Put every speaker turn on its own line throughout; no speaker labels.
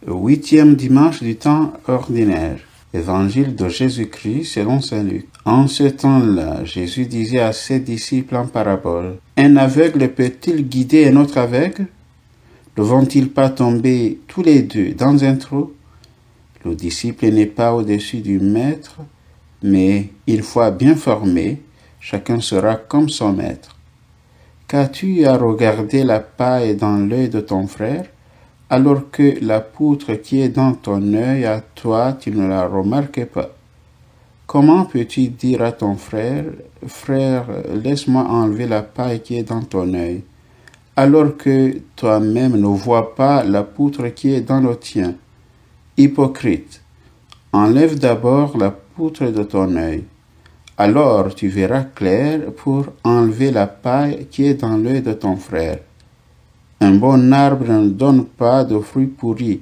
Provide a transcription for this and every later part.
Huitième dimanche du temps ordinaire. Évangile de Jésus-Christ selon saint Luc. En ce temps-là, Jésus disait à ses disciples en parabole, « Un aveugle peut-il guider un autre aveugle? Ne vont-ils pas tomber tous les deux dans un trou? Le disciple n'est pas au-dessus du maître, mais une fois bien formé, chacun sera comme son maître. Qu'as-tu à regarder la paille dans l'œil de ton frère, alors que la poutre qui est dans ton œil, à toi, tu ne la remarques pas? Comment peux-tu dire à ton frère, « Frère, laisse-moi enlever la paille qui est dans ton œil », alors que toi-même ne vois pas la poutre qui est dans le tien? Hypocrite, enlève d'abord la poutre de ton œil. Alors tu verras clair pour enlever la paille qui est dans l'œil de ton frère. Un bon arbre ne donne pas de fruits pourris.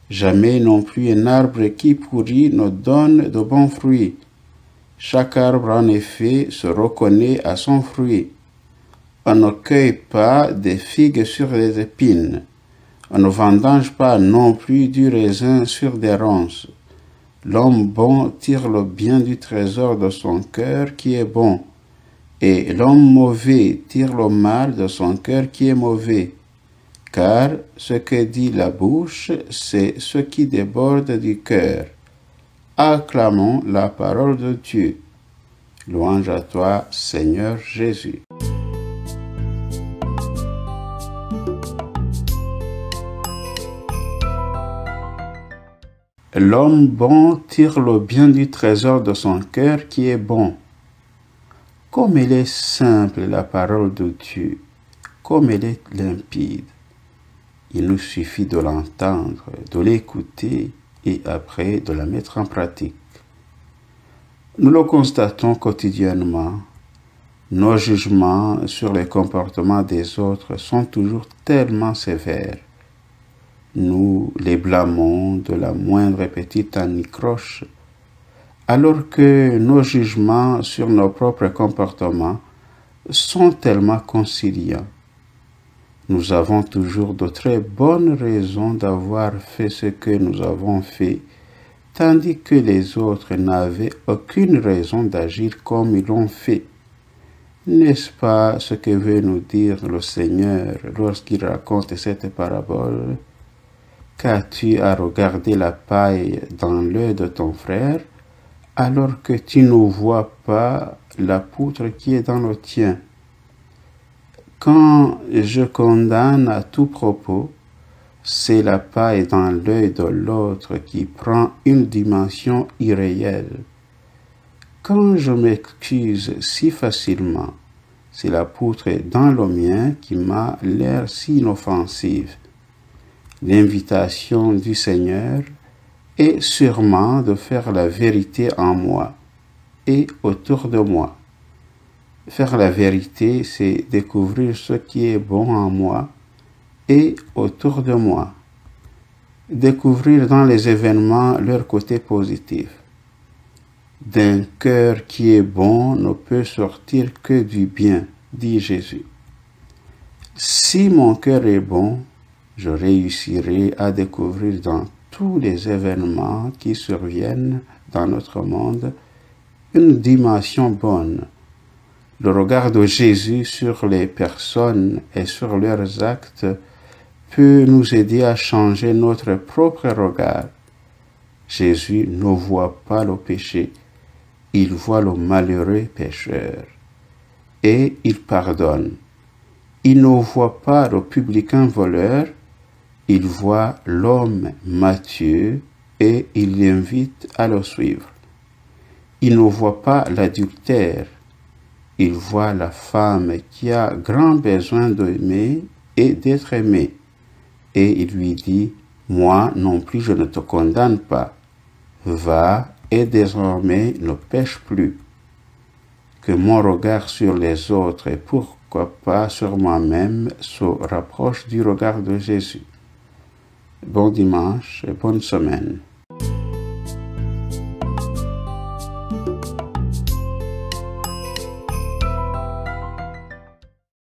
Jamais non plus un arbre qui pourrit ne donne de bons fruits. Chaque arbre, en effet, se reconnaît à son fruit. On ne cueille pas des figues sur des épines. On ne vendange pas non plus du raisin sur des ronces. L'homme bon tire le bien du trésor de son cœur qui est bon, et l'homme mauvais tire le mal de son cœur qui est mauvais. Car ce que dit la bouche, c'est ce qui déborde du cœur. Acclamons la parole de Dieu. Louange à toi, Seigneur Jésus. L'homme bon tire le bien du trésor de son cœur qui est bon. Comme elle est simple, la parole de Dieu, comme elle est limpide. Il nous suffit de l'entendre, de l'écouter et après de la mettre en pratique. Nous le constatons quotidiennement. Nos jugements sur les comportements des autres sont toujours tellement sévères. Nous les blâmons de la moindre petite anicroche, alors que nos jugements sur nos propres comportements sont tellement conciliants. Nous avons toujours de très bonnes raisons d'avoir fait ce que nous avons fait, tandis que les autres n'avaient aucune raison d'agir comme ils l'ont fait. N'est-ce pas ce que veut nous dire le Seigneur lorsqu'il raconte cette parabole? Qu'as-tu à regarder la paille dans l'œil de ton frère, alors que tu ne vois pas la poutre qui est dans le tien? Quand je condamne à tout propos, c'est la paille dans l'œil de l'autre qui prend une dimension irréelle. Quand je m'excuse si facilement, c'est la poutre dans le mien qui m'a l'air si inoffensive. L'invitation du Seigneur est sûrement de faire la vérité en moi et autour de moi. Faire la vérité, c'est découvrir ce qui est bon en moi et autour de moi. Découvrir dans les événements leur côté positif. D'un cœur qui est bon ne peut sortir que du bien, dit Jésus. Si mon cœur est bon, je réussirai à découvrir dans tous les événements qui surviennent dans notre monde une dimension bonne. Le regard de Jésus sur les personnes et sur leurs actes peut nous aider à changer notre propre regard. Jésus ne voit pas le péché, il voit le malheureux pécheur et il pardonne. Il ne voit pas le publicain voleur, il voit l'homme Matthieu et il l'invite à le suivre. Il ne voit pas l'adultère, il voit la femme qui a grand besoin d'aimer et d'être aimée. Et il lui dit, « Moi non plus je ne te condamne pas. Va et désormais ne pêche plus. » Que mon regard sur les autres et pourquoi pas sur moi-même se rapproche du regard de Jésus. Bon dimanche et bonne semaine.